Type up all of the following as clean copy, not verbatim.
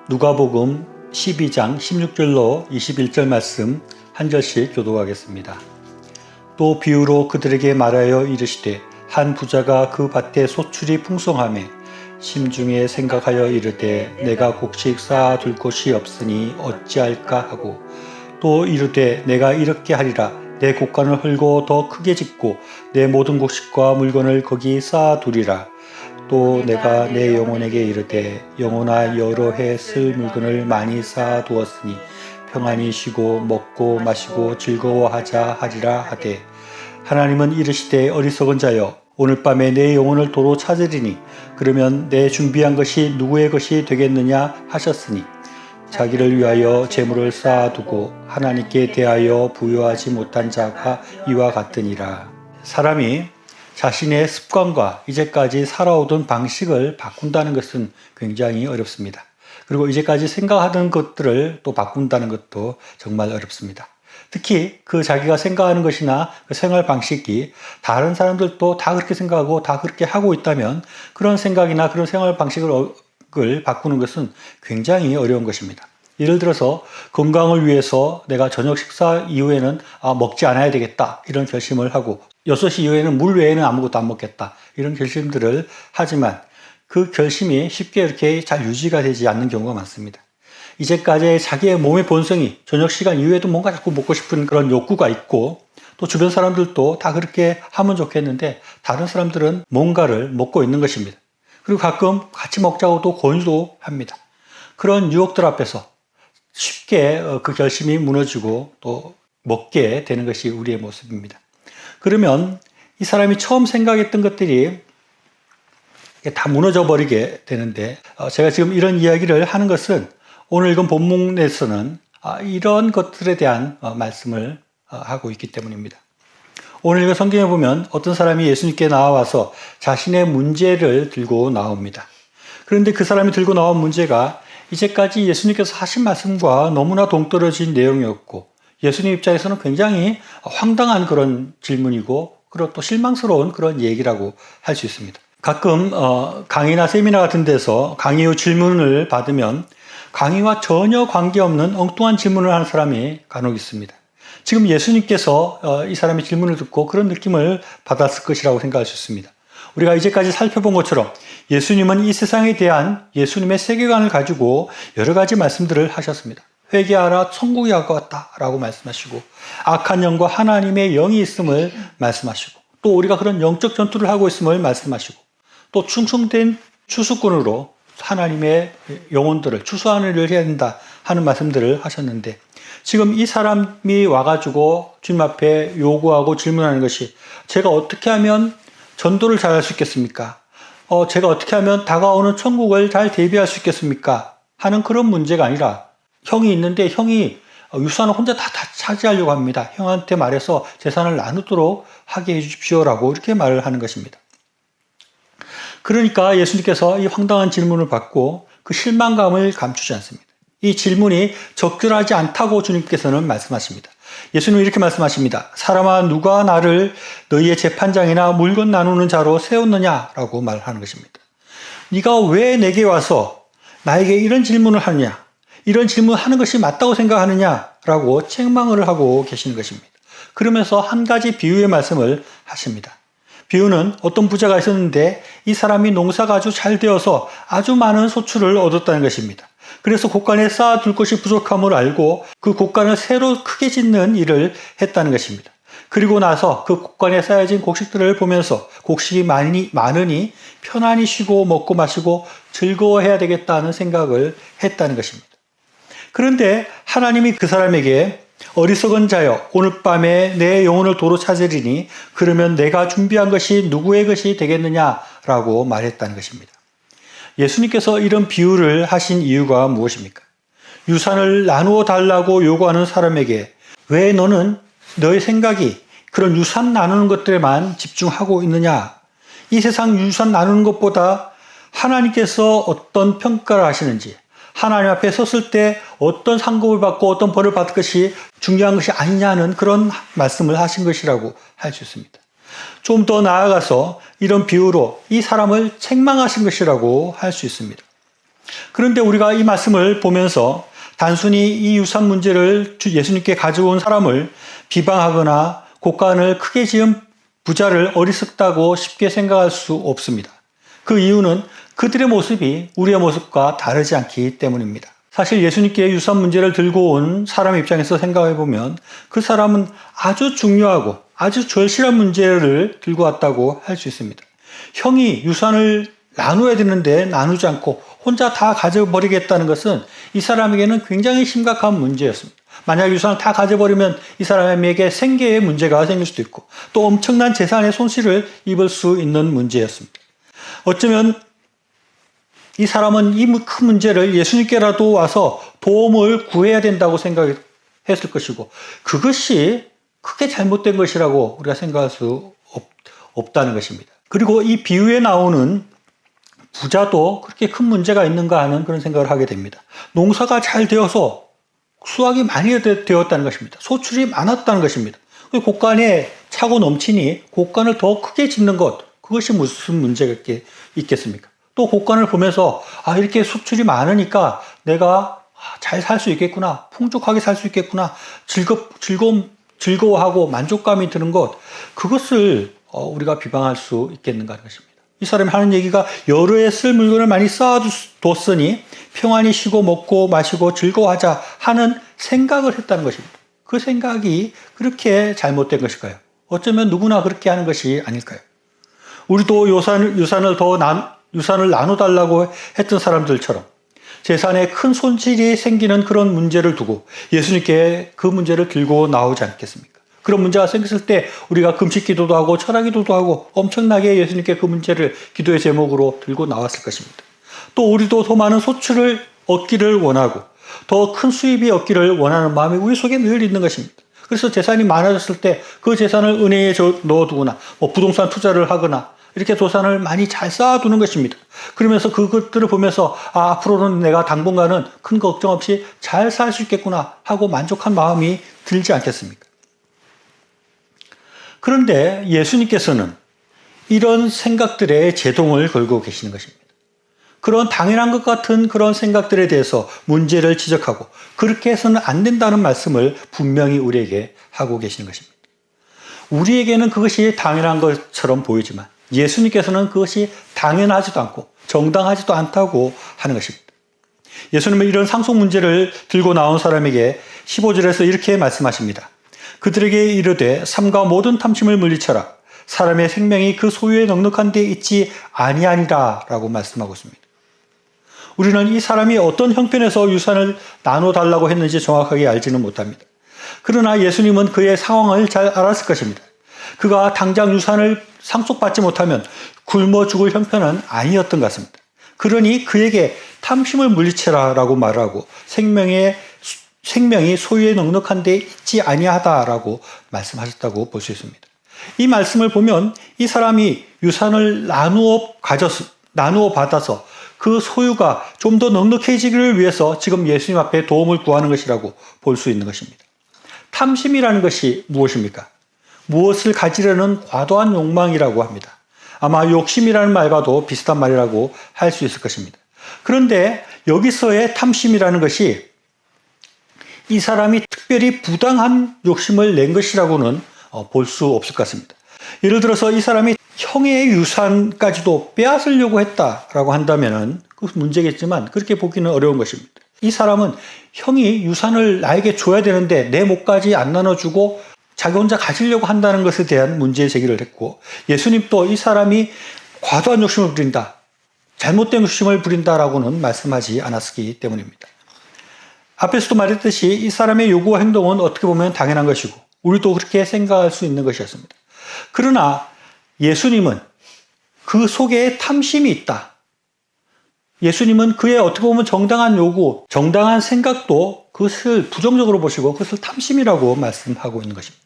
누가복음 12장 16절로 21절 말씀 한 절씩 교독하겠습니다. 또 비유로 그들에게 말하여 이르시되 한 부자가 그 밭에 소출이 풍성하매 심중에 생각하여 이르되 내가 곡식 쌓아 둘 곳이 없으니 어찌할까 하고 또 이르되 내가 이렇게 하리라 내 곡간을 헐고 더 크게 짓고 내 모든 곡식과 물건을 거기 쌓아 두리라. 또 내가 내 영혼에게 이르되 영혼아 여러 해 쓸 물건을 많이 쌓아 두었으니 평안히 쉬고 먹고 마시고 즐거워하자 하리라 하되 하나님은 이르시되 어리석은 자여 오늘 밤에 내 영혼을 도로 찾으리니 그러면 내 준비한 것이 누구의 것이 되겠느냐 하셨으니 자기를 위하여 재물을 쌓아두고 하나님께 대하여 부여하지 못한 자가 이와 같으니라. 사람이 자신의 습관과 이제까지 살아오던 방식을 바꾼다는 것은 굉장히 어렵습니다. 그리고 이제까지 생각하던 것들을 또 바꾼다는 것도 정말 어렵습니다. 특히 그 자기가 생각하는 것이나 그 생활 방식이 다른 사람들도 다 그렇게 생각하고 다 그렇게 하고 있다면 그런 생각이나 그런 생활 방식을 바꾸는 것은 굉장히 어려운 것입니다. 예를 들어서 건강을 위해서 내가 저녁 식사 이후에는 먹지 않아야 되겠다 이런 결심을 하고 6시 이후에는 물 외에는 아무것도 안 먹겠다 이런 결심들을 하지만 그 결심이 쉽게 이렇게 잘 유지가 되지 않는 경우가 많습니다. 이제까지 자기의 몸의 본성이 저녁 시간 이후에도 뭔가 자꾸 먹고 싶은 그런 욕구가 있고 또 주변 사람들도 다 그렇게 하면 좋겠는데 다른 사람들은 뭔가를 먹고 있는 것입니다. 그리고 가끔 같이 먹자고도 권유도 합니다. 그런 유혹들 앞에서 쉽게 그 결심이 무너지고 또 먹게 되는 것이 우리의 모습입니다. 그러면 이 사람이 처음 생각했던 것들이 다 무너져 버리게 되는데 제가 지금 이런 이야기를 하는 것은 오늘 읽은 본문에서는 이런 것들에 대한 말씀을 하고 있기 때문입니다. 오늘 읽은 성경에 보면 어떤 사람이 예수님께 나와서 자신의 문제를 들고 나옵니다. 그런데 그 사람이 들고 나온 문제가 이제까지 예수님께서 하신 말씀과 너무나 동떨어진 내용이었고 예수님 입장에서는 굉장히 황당한 그런 질문이고 그리고 또 실망스러운 그런 얘기라고 할 수 있습니다. 가끔 강의나 세미나 같은 데서 강의 후 질문을 받으면 강의와 전혀 관계없는 엉뚱한 질문을 하는 사람이 간혹 있습니다. 지금 예수님께서 이 사람의 질문을 듣고 그런 느낌을 받았을 것이라고 생각할 수 있습니다. 우리가 이제까지 살펴본 것처럼 예수님은 이 세상에 대한 예수님의 세계관을 가지고 여러 가지 말씀들을 하셨습니다. 회개하라 천국이 가까웠다 라고 말씀하시고 악한 영과 하나님의 영이 있음을 말씀하시고 또 우리가 그런 영적 전투를 하고 있음을 말씀하시고 또 충성된 추수꾼으로 하나님의 영혼들을 추수하는 일을 해야 된다 하는 말씀들을 하셨는데 지금 이 사람이 와가지고 주님 앞에 요구하고 질문하는 것이 제가 어떻게 하면 전도를 잘 할 수 있겠습니까? 제가 어떻게 하면 다가오는 천국을 잘 대비할 수 있겠습니까? 하는 그런 문제가 아니라 형이 있는데 형이 유산을 혼자 다 차지하려고 합니다. 형한테 말해서 재산을 나누도록 하게 해주십시오라고 이렇게 말을 하는 것입니다. 그러니까 예수님께서 이 황당한 질문을 받고 그 실망감을 감추지 않습니다. 이 질문이 적절하지 않다고 주님께서는 말씀하십니다. 예수님은 이렇게 말씀하십니다. 사람아 누가 나를 너희의 재판장이나 물건 나누는 자로 세웠느냐라고 말하는 것입니다. 네가 왜 내게 와서 나에게 이런 질문을 하느냐? 이런 질문하는 것이 맞다고 생각하느냐라고 책망을 하고 계시는 것입니다. 그러면서 한 가지 비유의 말씀을 하십니다. 비유는 어떤 부자가 있었는데 이 사람이 농사가 아주 잘 되어서 아주 많은 소출을 얻었다는 것입니다. 그래서 곡간에 쌓아둘 것이 부족함을 알고 그 곡간을 새로 크게 짓는 일을 했다는 것입니다. 그리고 나서 그 곡간에 쌓여진 곡식들을 보면서 곡식이 많으니 편안히 쉬고 먹고 마시고 즐거워해야 되겠다는 생각을 했다는 것입니다. 그런데 하나님이 그 사람에게 어리석은 자여 오늘 밤에 내 영혼을 도로 찾으리니 그러면 내가 준비한 것이 누구의 것이 되겠느냐라고 말했다는 것입니다. 예수님께서 이런 비유를 하신 이유가 무엇입니까? 유산을 나누어 달라고 요구하는 사람에게 왜 너는 너의 생각이 그런 유산 나누는 것들에만 집중하고 있느냐? 이 세상 유산 나누는 것보다 하나님께서 어떤 평가를 하시는지 하나님 앞에 섰을 때 어떤 상급을 받고 어떤 벌을 받을 것이 중요한 것이 아니냐는 그런 말씀을 하신 것이라고 할 수 있습니다. 좀 더 나아가서 이런 비유로 이 사람을 책망하신 것이라고 할 수 있습니다. 그런데 우리가 이 말씀을 보면서 단순히 이 유산 문제를 예수님께 가져온 사람을 비방하거나 곡간을 크게 지은 부자를 어리석다고 쉽게 생각할 수 없습니다. 그 이유는 그들의 모습이 우리의 모습과 다르지 않기 때문입니다. 사실 예수님께 유산 문제를 들고 온 사람 입장에서 생각해 보면 그 사람은 아주 중요하고 아주 절실한 문제를 들고 왔다고 할 수 있습니다. 형이 유산을 나눠야 되는데 나누지 않고 혼자 다 가져버리겠다는 것은 이 사람에게는 굉장히 심각한 문제였습니다. 만약 유산을 다 가져버리면 이 사람에게 생계에 문제가 생길 수도 있고 또 엄청난 재산의 손실을 입을 수 있는 문제였습니다. 어쩌면 이 사람은 이 큰 문제를 예수님께라도 와서 도움을 구해야 된다고 생각했을 것이고 그것이 크게 잘못된 것이라고 우리가 생각할 수 없다는 것입니다. 그리고 이 비유에 나오는 부자도 그렇게 큰 문제가 있는가 하는 그런 생각을 하게 됩니다. 농사가 잘 되어서 수확이 많이 되었다는 것입니다. 소출이 많았다는 것입니다. 곡간에 차고 넘치니 곡간을 더 크게 짓는 것, 그것이 무슨 문제가 있겠습니까? 또 곡간을 보면서 이렇게 수출이 많으니까 내가 잘 살 수 있겠구나, 풍족하게 살 수 있겠구나, 즐거워하고 만족감이 드는 것, 그것을 우리가 비방할 수 있겠는가 하는 것입니다. 이 사람이 하는 얘기가 여러 해 쓸 물건을 많이 쌓아뒀으니 평안히 쉬고 먹고 마시고 즐거워하자 하는 생각을 했다는 것입니다. 그 생각이 그렇게 잘못된 것일까요? 어쩌면 누구나 그렇게 하는 것이 아닐까요? 우리도 유산을 나눠달라고 했던 사람들처럼 재산에 큰 손실이 생기는 그런 문제를 두고 예수님께 그 문제를 들고 나오지 않겠습니까? 그런 문제가 생겼을 때 우리가 금식 기도도 하고 철학 기도도 하고 엄청나게 예수님께 그 문제를 기도의 제목으로 들고 나왔을 것입니다. 또 우리도 더 많은 소출을 얻기를 원하고 더 큰 수입이 얻기를 원하는 마음이 우리 속에 늘 있는 것입니다. 그래서 재산이 많아졌을 때 그 재산을 은행에 넣어두거나 부동산 투자를 하거나 이렇게 도산을 많이 잘 쌓아두는 것입니다. 그러면서 그것들을 보면서 앞으로는 내가 당분간은 큰 걱정 없이 잘 살 수 있겠구나 하고 만족한 마음이 들지 않겠습니까? 그런데 예수님께서는 이런 생각들에 제동을 걸고 계시는 것입니다. 그런 당연한 것 같은 그런 생각들에 대해서 문제를 지적하고 그렇게 해서는 안 된다는 말씀을 분명히 우리에게 하고 계시는 것입니다. 우리에게는 그것이 당연한 것처럼 보이지만 예수님께서는 그것이 당연하지도 않고 정당하지도 않다고 하는 것입니다. 예수님은 이런 상속 문제를 들고 나온 사람에게 15절에서 이렇게 말씀하십니다. 그들에게 이르되 삼가 모든 탐심을 물리쳐라. 사람의 생명이 그 소유에 넉넉한 데 있지 아니하니라 라고 말씀하고 있습니다. 우리는 이 사람이 어떤 형편에서 유산을 나눠달라고 했는지 정확하게 알지는 못합니다. 그러나 예수님은 그의 상황을 잘 알았을 것입니다. 그가 당장 유산을 상속받지 못하면 굶어 죽을 형편은 아니었던 것 같습니다. 그러니 그에게 탐심을 물리쳐라 라고 말하고 생명이 소유에 넉넉한 데 있지 아니하다라고 말씀하셨다고 볼 수 있습니다. 이 말씀을 보면 이 사람이 유산을 나누어 받아서 그 소유가 좀 더 넉넉해지기를 위해서 지금 예수님 앞에 도움을 구하는 것이라고 볼 수 있는 것입니다. 탐심이라는 것이 무엇입니까? 무엇을 가지려는 과도한 욕망이라고 합니다. 아마 욕심이라는 말과도 비슷한 말이라고 할 수 있을 것입니다. 그런데 여기서의 탐심이라는 것이 이 사람이 특별히 부당한 욕심을 낸 것이라고는 볼 수 없을 것 같습니다. 예를 들어서 이 사람이 형의 유산까지도 빼앗으려고 했다라고 한다면 그 문제겠지만 그렇게 보기는 어려운 것입니다. 이 사람은 형이 유산을 나에게 줘야 되는데 내 몫까지 안 나눠주고 자기 혼자 가지려고 한다는 것에 대한 문제 제기를 했고 예수님도 이 사람이 과도한 욕심을 부린다, 잘못된 욕심을 부린다라고는 말씀하지 않았기 때문입니다. 앞에서도 말했듯이 이 사람의 요구와 행동은 어떻게 보면 당연한 것이고 우리도 그렇게 생각할 수 있는 것이었습니다. 그러나 예수님은 그 속에 탐심이 있다. 예수님은 그의 어떻게 보면 정당한 요구, 정당한 생각도 그것을 부정적으로 보시고 그것을 탐심이라고 말씀하고 있는 것입니다.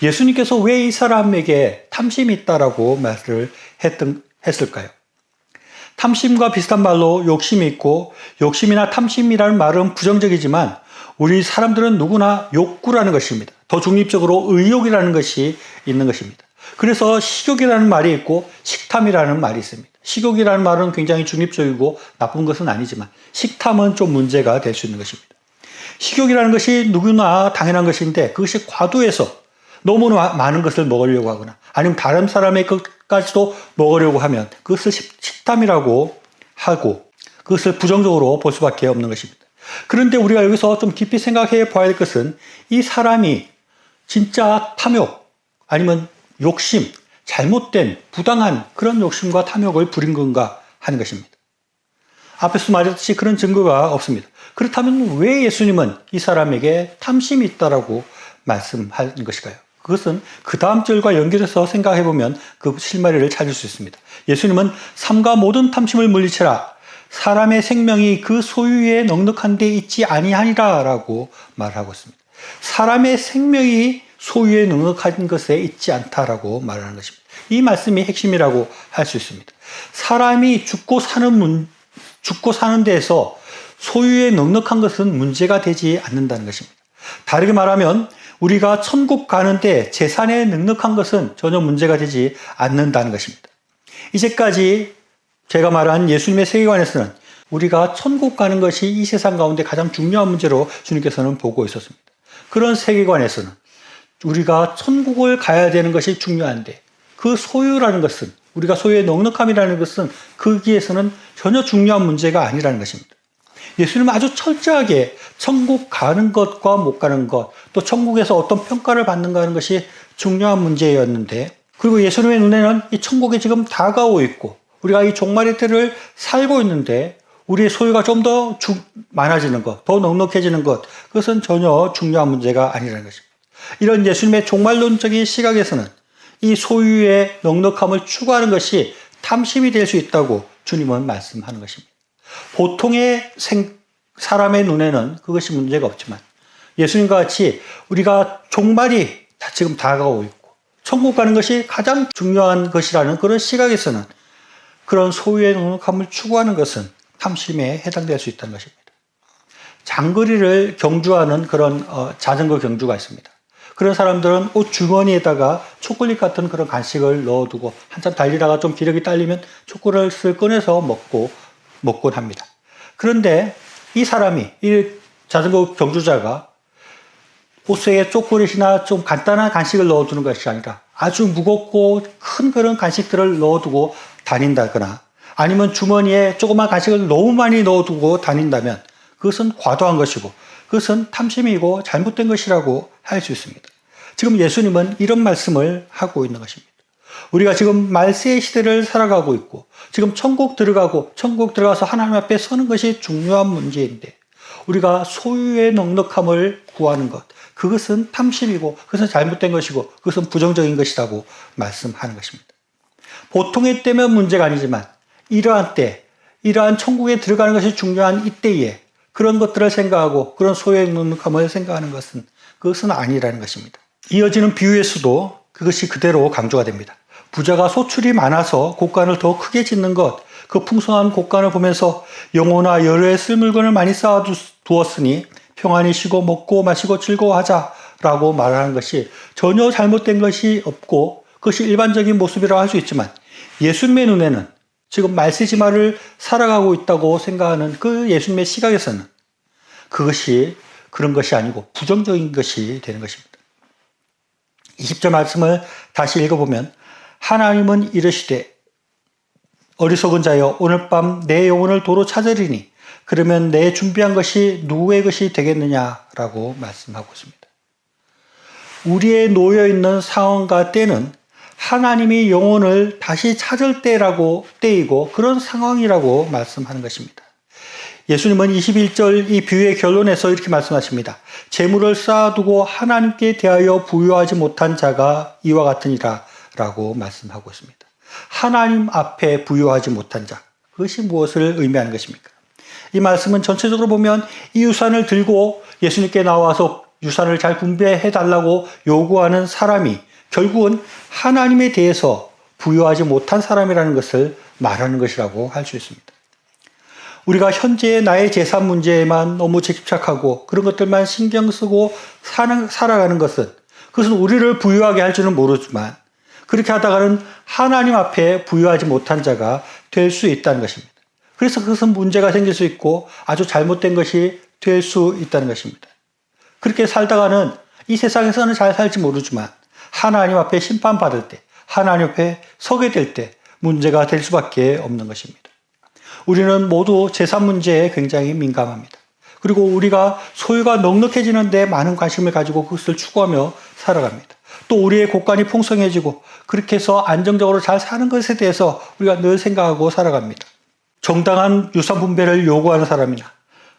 예수님께서 왜 이 사람에게 탐심이 있다라고 말을 했을까요? 탐심과 비슷한 말로 욕심이 있고 욕심이나 탐심이라는 말은 부정적이지만 우리 사람들은 누구나 욕구라는 것입니다. 더 중립적으로 의욕이라는 것이 있는 것입니다. 그래서 식욕이라는 말이 있고 식탐이라는 말이 있습니다. 식욕이라는 말은 굉장히 중립적이고 나쁜 것은 아니지만 식탐은 좀 문제가 될 수 있는 것입니다. 식욕이라는 것이 누구나 당연한 것인데 그것이 과도해서 너무 많은 것을 먹으려고 하거나 아니면 다른 사람의 것까지도 먹으려고 하면 그것을 식탐이라고 하고 그것을 부정적으로 볼 수밖에 없는 것입니다. 그런데 우리가 여기서 좀 깊이 생각해 봐야 할 것은 이 사람이 진짜 탐욕 아니면 욕심, 잘못된 부당한 그런 욕심과 탐욕을 부린 건가 하는 것입니다. 앞에서 말했듯이 그런 증거가 없습니다. 그렇다면 왜 예수님은 이 사람에게 탐심이 있다라고 말씀하는 것일까요? 그것은 그 다음 절과 연결해서 생각해 보면 그 실마리를 찾을 수 있습니다. 예수님은 삼가 모든 탐심을 물리치라 사람의 생명이 그 소유에 넉넉한 데 있지 아니하니라 라고 말하고 있습니다. 사람의 생명이 소유에 넉넉한 것에 있지 않다라고 말하는 것입니다. 이 말씀이 핵심이라고 할 수 있습니다. 사람이 죽고 사는 데에서 소유에 넉넉한 것은 문제가 되지 않는다는 것입니다. 다르게 말하면 우리가 천국 가는데 재산에 넉넉한 것은 전혀 문제가 되지 않는다는 것입니다. 이제까지 제가 말한 예수님의 세계관에서는 우리가 천국 가는 것이 이 세상 가운데 가장 중요한 문제로 주님께서는 보고 있었습니다. 그런 세계관에서는 우리가 천국을 가야 되는 것이 중요한데 그 소유라는 것은 우리가 소유의 넉넉함이라는 것은 거기에서는 전혀 중요한 문제가 아니라는 것입니다. 예수님은 아주 철저하게 천국 가는 것과 못 가는 것, 또 천국에서 어떤 평가를 받는가 하는 것이 중요한 문제였는데, 그리고 예수님의 눈에는 이 천국이 지금 다가오고 있고 우리가 이 종말의 때를 살고 있는데 우리의 소유가 좀 더 많아지는 것, 더 넉넉해지는 것, 그것은 전혀 중요한 문제가 아니라는 것입니다. 이런 예수님의 종말론적인 시각에서는 이 소유의 넉넉함을 추구하는 것이 탐심이 될 수 있다고 주님은 말씀하는 것입니다. 보통의 사람의 눈에는 그것이 문제가 없지만 예수님과 같이 우리가 종말이 지금 다가오고 있고 천국 가는 것이 가장 중요한 것이라는 그런 시각에서는 그런 소유의 넉넉함을 추구하는 것은 탐심에 해당될 수 있다는 것입니다. 장거리를 경주하는 그런 자전거 경주가 있습니다. 그런 사람들은 옷 주머니에다가 초콜릿 같은 그런 간식을 넣어두고 한참 달리다가 좀 기력이 딸리면 초콜릿을 꺼내서 먹곤 합니다. 그런데 이 사람이, 이 자전거 경주자가 옷에 초콜릿이나 좀 간단한 간식을 넣어두는 것이 아니라 아주 무겁고 큰 그런 간식들을 넣어두고 다닌다거나 아니면 주머니에 조그만 간식을 너무 많이 넣어두고 다닌다면 그것은 과도한 것이고 그것은 탐심이고 잘못된 것이라고 할 수 있습니다. 지금 예수님은 이런 말씀을 하고 있는 것입니다. 우리가 지금 말세의 시대를 살아가고 있고 지금 천국 들어가서 하나님 앞에 서는 것이 중요한 문제인데 우리가 소유의 넉넉함을 구하는 것, 그것은 탐심이고 그것은 잘못된 것이고 그것은 부정적인 것이라고 말씀하는 것입니다. 보통의 때면 문제가 아니지만 이러한 천국에 들어가는 것이 중요한 이때에 그런 것들을 생각하고 그런 소유의 넉넉함을 생각하는 것은 그것은 아니라는 것입니다. 이어지는 비유에서도 그것이 그대로 강조가 됩니다. 부자가 소출이 많아서 곳간을 더 크게 짓는 것, 그 풍성한 곳간을 보면서 영혼아 여러 해 쓸 물건을 많이 쌓아두었으니 평안히 쉬고 먹고 마시고 즐거워하자라고 말하는 것이 전혀 잘못된 것이 없고 그것이 일반적인 모습이라고 할 수 있지만 예수님의 눈에는 지금 말세지마를 살아가고 있다고 생각하는 그 예수님의 시각에서는 그것이 그런 것이 아니고 부정적인 것이 되는 것입니다. 20절 말씀을 다시 읽어보면 하나님은 이르시되 어리석은 자여 오늘 밤 내 영혼을 도로 찾으리니 그러면 내 준비한 것이 누구의 것이 되겠느냐라고 말씀하고 있습니다. 우리의 놓여있는 상황과 때는 하나님이 영혼을 다시 찾을 때이고 그런 상황이라고 말씀하는 것입니다. 예수님은 21절 이 비유의 결론에서 이렇게 말씀하십니다. 재물을 쌓아두고 하나님께 대하여 부여하지 못한 자가 이와 같으니라 라고 말씀하고 있습니다. 하나님 앞에 부여하지 못한 자, 그것이 무엇을 의미하는 것입니까? 이 말씀은 전체적으로 보면 이 유산을 들고 예수님께 나와서 유산을 잘 분배해 달라고 요구하는 사람이 결국은 하나님에 대해서 부여하지 못한 사람이라는 것을 말하는 것이라고 할 수 있습니다. 우리가 현재의 나의 재산 문제에만 너무 집착하고 그런 것들만 신경 쓰고 살아가는 것은 그것은 우리를 부유하게 할 줄은 모르지만 그렇게 하다가는 하나님 앞에 부유하지 못한 자가 될 수 있다는 것입니다. 그래서 그것은 문제가 생길 수 있고 아주 잘못된 것이 될 수 있다는 것입니다. 그렇게 살다가는 이 세상에서는 잘 살지 모르지만 하나님 앞에 심판받을 때, 하나님 앞에 서게 될 때 문제가 될 수밖에 없는 것입니다. 우리는 모두 재산 문제에 굉장히 민감합니다. 그리고 우리가 소유가 넉넉해지는 데 많은 관심을 가지고 그것을 추구하며 살아갑니다. 또 우리의 곳간이 풍성해지고 그렇게 해서 안정적으로 잘 사는 것에 대해서 우리가 늘 생각하고 살아갑니다. 정당한 유산 분배를 요구하는 사람이나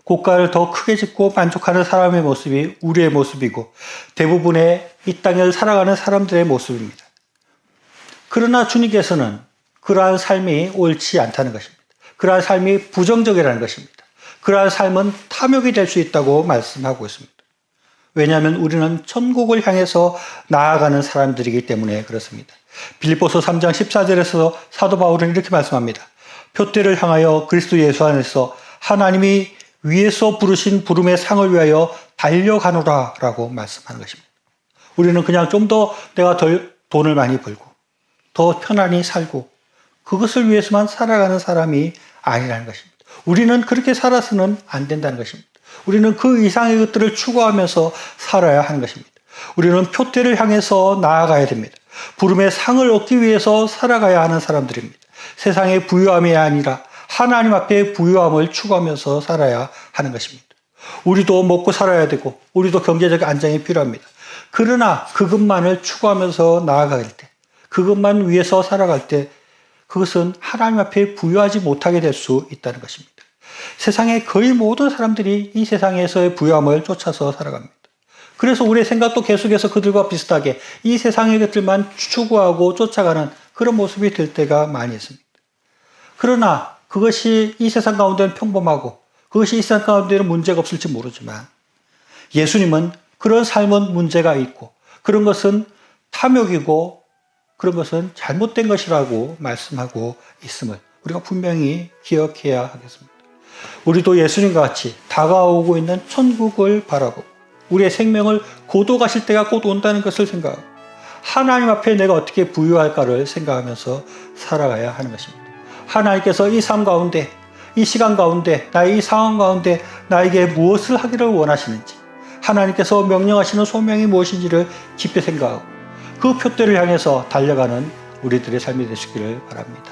곳간을 더 크게 짓고 만족하는 사람의 모습이 우리의 모습이고 대부분의 이 땅을 살아가는 사람들의 모습입니다. 그러나 주님께서는 그러한 삶이 옳지 않다는 것입니다. 그러한 삶이 부정적이라는 것입니다. 그러한 삶은 탐욕이 될 수 있다고 말씀하고 있습니다. 왜냐하면 우리는 천국을 향해서 나아가는 사람들이기 때문에 그렇습니다. 빌립보서 3장 14절에서 사도 바울은 이렇게 말씀합니다. 표대를 향하여 그리스도 예수 안에서 하나님이 위에서 부르신 부름의 상을 위하여 달려가노라 라고 말씀하는 것입니다. 우리는 그냥 좀 더 내가 덜 돈을 많이 벌고 더 편안히 살고 그것을 위해서만 살아가는 사람이 아니라는 것입니다. 우리는 그렇게 살아서는 안 된다는 것입니다. 우리는 그 이상의 것들을 추구하면서 살아야 하는 것입니다. 우리는 표대를 향해서 나아가야 됩니다. 부름의 상을 얻기 위해서 살아가야 하는 사람들입니다. 세상의 부유함이 아니라 하나님 앞에 부유함을 추구하면서 살아야 하는 것입니다. 우리도 먹고 살아야 되고 우리도 경제적 안정이 필요합니다. 그러나 그것만을 추구하면서 나아갈 때, 그것만 위해서 살아갈 때 그것은 하나님 앞에 부유하지 못하게 될 수 있다는 것입니다. 세상의 거의 모든 사람들이 이 세상에서의 부유함을 쫓아서 살아갑니다. 그래서 우리의 생각도 계속해서 그들과 비슷하게 이 세상의 것들만 추구하고 쫓아가는 그런 모습이 될 때가 많이 있습니다. 그러나 그것이 이 세상 가운데는 평범하고 그것이 이 세상 가운데는 문제가 없을지 모르지만 예수님은 그런 삶은 문제가 있고 그런 것은 탐욕이고 그런 것은 잘못된 것이라고 말씀하고 있음을 우리가 분명히 기억해야 하겠습니다. 우리도 예수님과 같이 다가오고 있는 천국을 바라보고 우리의 생명을 고도 가실 때가 곧 온다는 것을 생각하고 하나님 앞에 내가 어떻게 부유할까를 생각하면서 살아가야 하는 것입니다. 하나님께서 이 삶 가운데, 이 시간 가운데, 나의 이 상황 가운데 나에게 무엇을 하기를 원하시는지 하나님께서 명령하시는 소명이 무엇인지를 깊이 생각하고 그 표대를 향해서 달려가는 우리들의 삶이 되시기를 바랍니다.